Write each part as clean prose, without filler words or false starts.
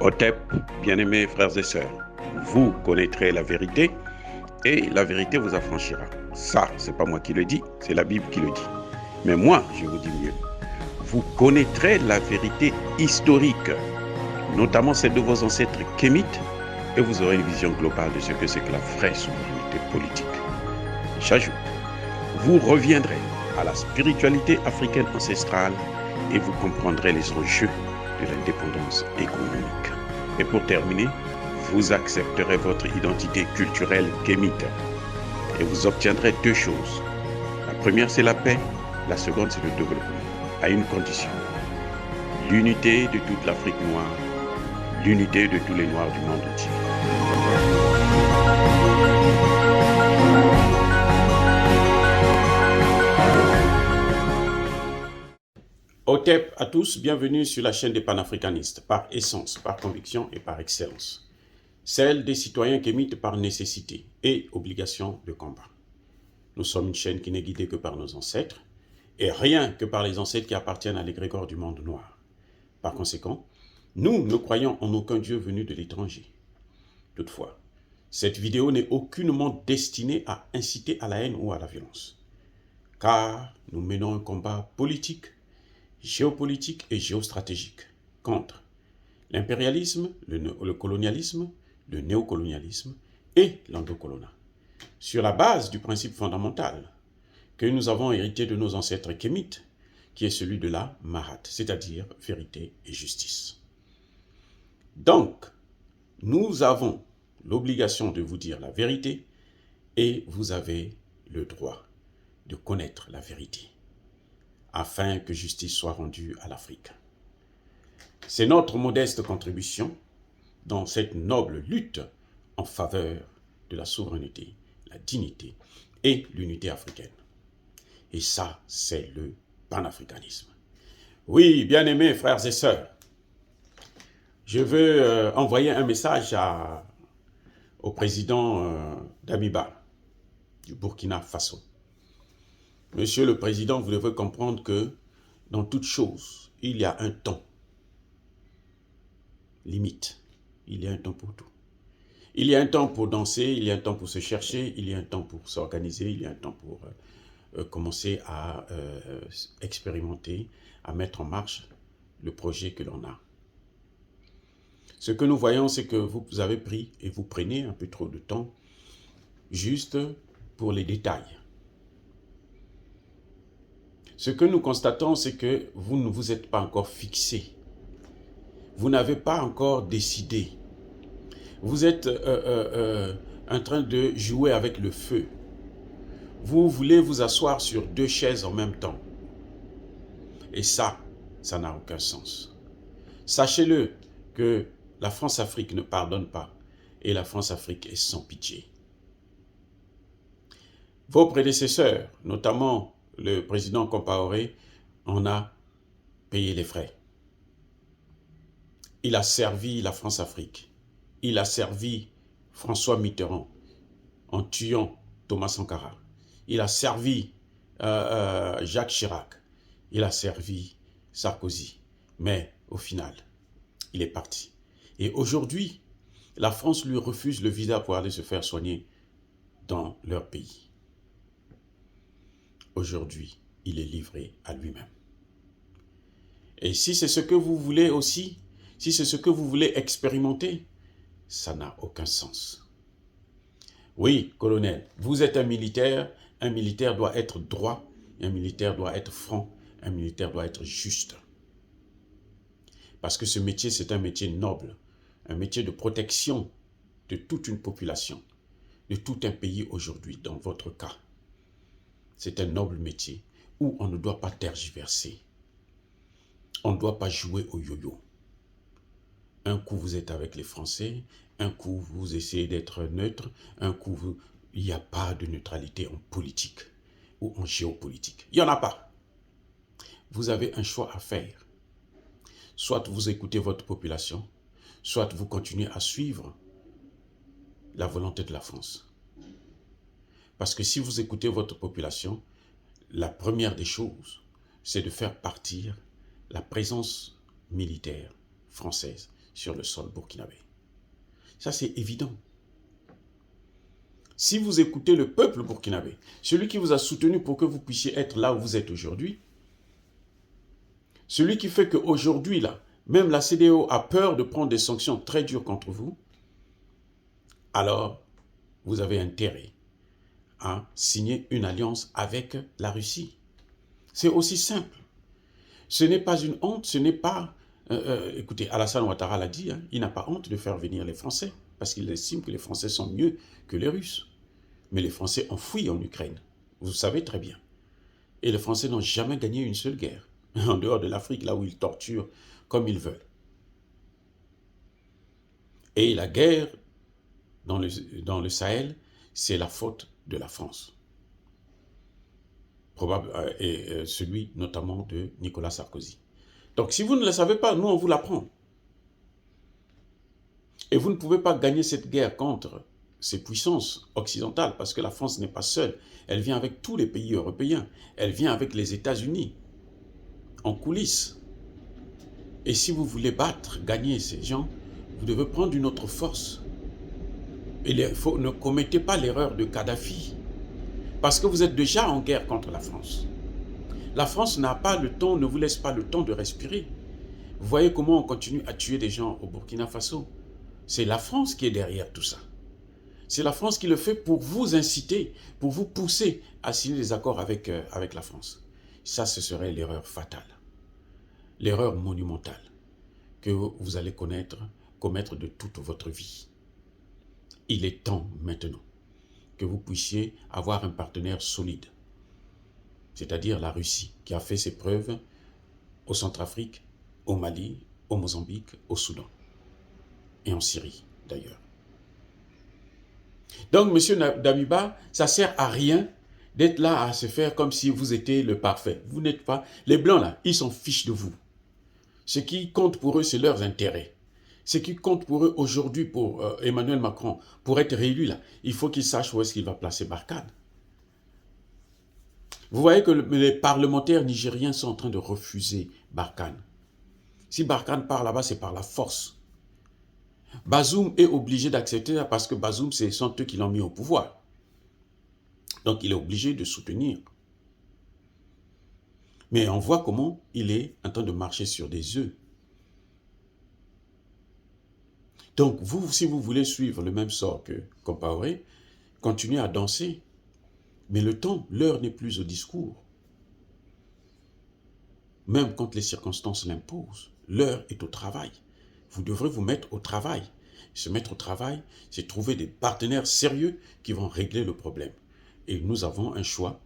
Otep, bien-aimés frères et sœurs, vous connaîtrez la vérité et la vérité vous affranchira. Ça, c'est pas moi qui le dis, c'est la Bible qui le dit. Mais moi, je vous dis mieux. Vous connaîtrez la vérité historique, notamment celle de vos ancêtres kémites, et vous aurez une vision globale de ce que c'est que la vraie souveraineté politique. J'ajoute, vous reviendrez à la spiritualité africaine ancestrale et vous comprendrez les enjeux de l'indépendance économique. Et pour terminer, vous accepterez votre identité culturelle kémite et vous obtiendrez deux choses. La première, c'est la paix. La seconde, c'est le développement, à une condition. L'unité de toute l'Afrique noire, l'unité de tous les Noirs du monde entier. Otep à tous, bienvenue sur la chaîne des panafricanistes, par essence, par conviction et par excellence. Celle des citoyens kémites par nécessité et obligation de combat. Nous sommes une chaîne qui n'est guidée que par nos ancêtres, et rien que par les ancêtres qui appartiennent à l'égrégore du monde noir. Par conséquent, nous ne croyons en aucun Dieu venu de l'étranger. Toutefois, cette vidéo n'est aucunement destinée à inciter à la haine ou à la violence, car nous menons un combat politique, géopolitique et géostratégique contre l'impérialisme, le colonialisme, le néocolonialisme et l'endocolonat, sur la base du principe fondamental que nous avons hérité de nos ancêtres kémites, qui est celui de la Mahat, c'est-à-dire vérité et justice. Donc, nous avons l'obligation de vous dire la vérité et vous avez le droit de connaître la vérité, afin que justice soit rendue à l'Afrique. C'est notre modeste contribution dans cette noble lutte en faveur de la souveraineté, la dignité et l'unité africaine. Et ça, c'est le panafricanisme. Oui, bien-aimés frères et sœurs, je veux envoyer un message au président d'Amiba, du Burkina Faso. Monsieur le Président, vous devez comprendre que dans toute chose, il y a un temps limite. Il y a un temps pour tout. Il y a un temps pour danser, il y a un temps pour se chercher, il y a un temps pour s'organiser, il y a un temps pour commencer à expérimenter, à mettre en marche le projet que l'on a. Ce que nous voyons, c'est que vous avez pris et vous prenez un peu trop de temps juste pour les détails. Ce que nous constatons, c'est que vous ne vous êtes pas encore fixé. Vous n'avez pas encore décidé. Vous êtes en train de jouer avec le feu. Vous voulez vous asseoir sur deux chaises en même temps. Et ça n'a aucun sens. Sachez-le que la France-Afrique ne pardonne pas et la France-Afrique est sans pitié. Vos prédécesseurs, notamment le président Compaoré, en a payé les frais. Il a servi la France-Afrique. Il a servi François Mitterrand en tuant Thomas Sankara. Il a servi Jacques Chirac. Il a servi Sarkozy. Mais au final, il est parti. Et aujourd'hui, la France lui refuse le visa pour aller se faire soigner dans leur pays. Aujourd'hui, il est livré à lui-même. Et si c'est ce que vous voulez aussi, si c'est ce que vous voulez expérimenter, ça n'a aucun sens. Oui, colonel, vous êtes un militaire doit être droit, un militaire doit être franc, un militaire doit être juste. Parce que ce métier, c'est un métier noble, un métier de protection de toute une population, de tout un pays aujourd'hui, dans votre cas. C'est un noble métier où on ne doit pas tergiverser. On ne doit pas jouer au yo-yo. Un coup, vous êtes avec les Français, un coup, vous essayez d'être neutre, un coup, il n'y a pas de neutralité en politique ou en géopolitique. Il n'y en a pas. Vous avez un choix à faire. Soit vous écoutez votre population, soit vous continuez à suivre la volonté de la France. Parce que si vous écoutez votre population, la première des choses, c'est de faire partir la présence militaire française sur le sol burkinabé. Ça, c'est évident. Si vous écoutez le peuple burkinabé, celui qui vous a soutenu pour que vous puissiez être là où vous êtes aujourd'hui, celui qui fait qu'aujourd'hui, là, même la CEDEAO a peur de prendre des sanctions très dures contre vous, alors vous avez intérêt à signer une alliance avec la Russie. C'est aussi simple. Ce n'est pas une honte, ce n'est pas... écoutez, Alassane Ouattara l'a dit, hein, il n'a pas honte de faire venir les Français, parce qu'il estime que les Français sont mieux que les Russes. Mais les Français ont fui en Ukraine, vous savez très bien. Et les Français n'ont jamais gagné une seule guerre, en dehors de l'Afrique, là où ils torturent comme ils veulent. Et la guerre dans le Sahel, c'est la faute de la France. Et celui notamment de Nicolas Sarkozy. Donc si vous ne le savez pas, nous on vous l'apprend. Et vous ne pouvez pas gagner cette guerre contre ces puissances occidentales, parce que la France n'est pas seule. Elle vient avec tous les pays européens. Elle vient avec les États-Unis, en coulisses. Et si vous voulez gagner ces gens, vous devez prendre une autre force. Et ne commettez pas l'erreur de Kadhafi, parce que vous êtes déjà en guerre contre la France. La France n'a pas le temps, ne vous laisse pas le temps de respirer. Vous voyez comment on continue à tuer des gens au Burkina Faso. C'est la France qui est derrière tout ça. C'est la France qui le fait pour vous inciter, pour vous pousser à signer des accords avec la France. Ça, ce serait l'erreur fatale, l'erreur monumentale que vous allez commettre de toute votre vie. Il est temps maintenant que vous puissiez avoir un partenaire solide, c'est-à-dire la Russie, qui a fait ses preuves au Centrafrique, au Mali, au Mozambique, au Soudan et en Syrie d'ailleurs. Donc, monsieur Damiba, ça ne sert à rien d'être là à se faire comme si vous étiez le parfait. Vous n'êtes pas... Les Blancs, là, ils s'en fichent de vous. Ce qui compte pour eux, c'est leurs intérêts. Ce qui compte pour eux aujourd'hui, pour Emmanuel Macron, pour être réélu, là, il faut qu'il sache où est-ce qu'il va placer Barkhane. Vous voyez que les parlementaires nigériens sont en train de refuser Barkhane. Si Barkhane part là-bas, c'est par la force. Bazoum est obligé d'accepter parce que Bazoum, ce sont eux qui l'ont mis au pouvoir. Donc, il est obligé de soutenir. Mais on voit comment il est en train de marcher sur des œufs. Donc, vous, si vous voulez suivre le même sort que Compaoré, continuez à danser. Mais le temps, l'heure n'est plus au discours. Même quand les circonstances l'imposent, l'heure est au travail. Vous devrez vous mettre au travail. Se mettre au travail, c'est trouver des partenaires sérieux qui vont régler le problème. Et nous avons un choix,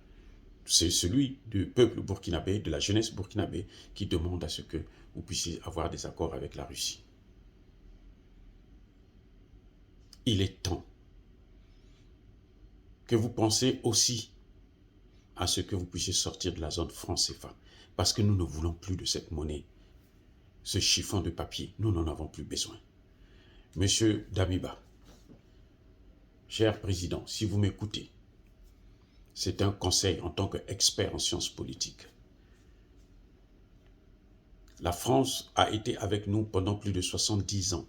c'est celui du peuple burkinabé, de la jeunesse burkinabé, qui demande à ce que vous puissiez avoir des accords avec la Russie. Il est temps que vous pensiez aussi à ce que vous puissiez sortir de la zone franc CFA, parce que nous ne voulons plus de cette monnaie. Ce chiffon de papier, nous n'en avons plus besoin. Monsieur Damiba, cher président, si vous m'écoutez, c'est un conseil en tant qu'expert en sciences politiques. La France a été avec nous pendant plus de 70 ans,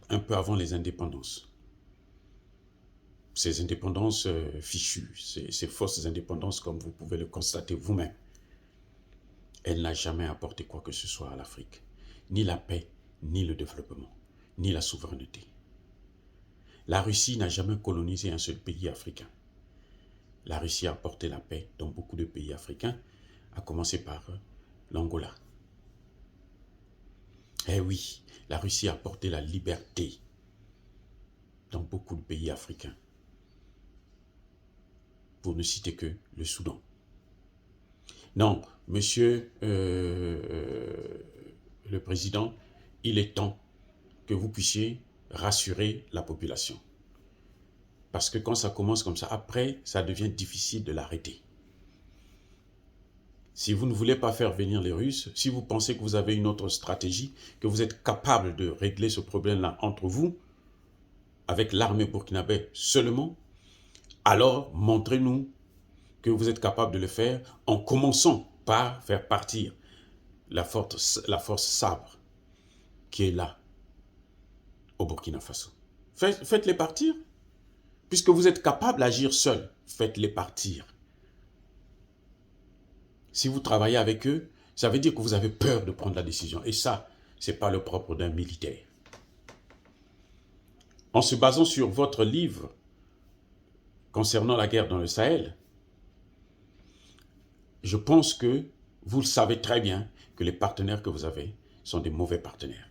un peu avant les indépendances. Ces indépendances fichues, ces fausses indépendances, comme vous pouvez le constater vous-même, elle n'a jamais apporté quoi que ce soit à l'Afrique. Ni la paix, ni le développement, ni la souveraineté. La Russie n'a jamais colonisé un seul pays africain. La Russie a apporté la paix dans beaucoup de pays africains, à commencer par l'Angola. Eh oui, la Russie a apporté la liberté dans beaucoup de pays africains, pour ne citer que le Soudan. Non, monsieur le président, il est temps que vous puissiez rassurer la population. Parce que quand ça commence comme ça, après, ça devient difficile de l'arrêter. Si vous ne voulez pas faire venir les Russes, si vous pensez que vous avez une autre stratégie, que vous êtes capable de régler ce problème-là entre vous, avec l'armée burkinabé seulement, alors montrez-nous que vous êtes capable de le faire en commençant par faire partir la force Sabre qui est là, au Burkina Faso. Faites-les partir. Puisque vous êtes capable d'agir seul, faites-les partir. Si vous travaillez avec eux, ça veut dire que vous avez peur de prendre la décision. Et ça, ce n'est pas le propre d'un militaire. En se basant sur votre livre concernant la guerre dans le Sahel, je pense que vous le savez très bien que les partenaires que vous avez sont des mauvais partenaires.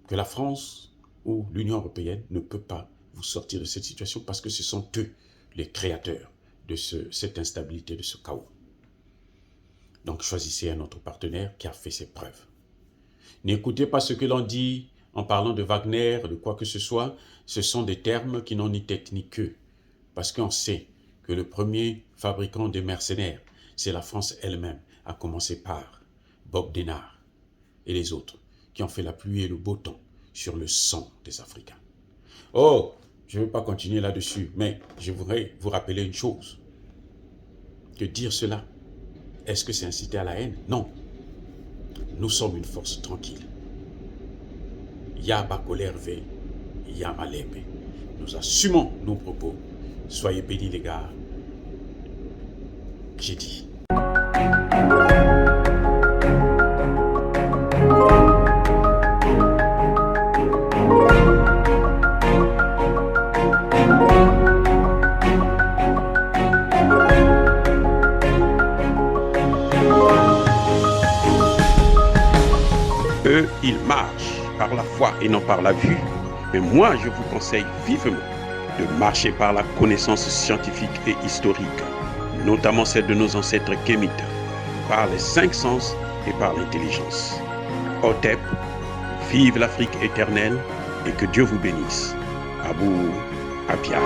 Que la France ou l'Union européenne ne peut pas vous sortir de cette situation parce que ce sont eux les créateurs de cette instabilité, de ce chaos. Donc choisissez un autre partenaire qui a fait ses preuves. N'écoutez pas ce que l'on dit en parlant de Wagner, de quoi que ce soit. Ce sont des termes qui n'ont ni tête ni queue. Parce qu'on sait que le premier fabricant de mercenaires, c'est la France elle-même, à commencer par Bob Denard et les autres qui ont fait la pluie et le beau temps sur le sang des Africains. Oh, je ne veux pas continuer là-dessus, mais je voudrais vous rappeler une chose. Que dire cela, est-ce que c'est inciter à la haine? Non. Nous sommes une force tranquille. Yaba Kolerve, Yama Lembe. Nous assumons nos propos. Soyez bénis les gars. J'ai dit. Eux, ils marchent par la foi et non par la vue. Mais moi, je vous conseille vivement de marcher par la connaissance scientifique et historique, notamment celle de nos ancêtres kémites, par les 5 sens et par l'intelligence. Otep, vive l'Afrique éternelle et que Dieu vous bénisse. Abou Apia.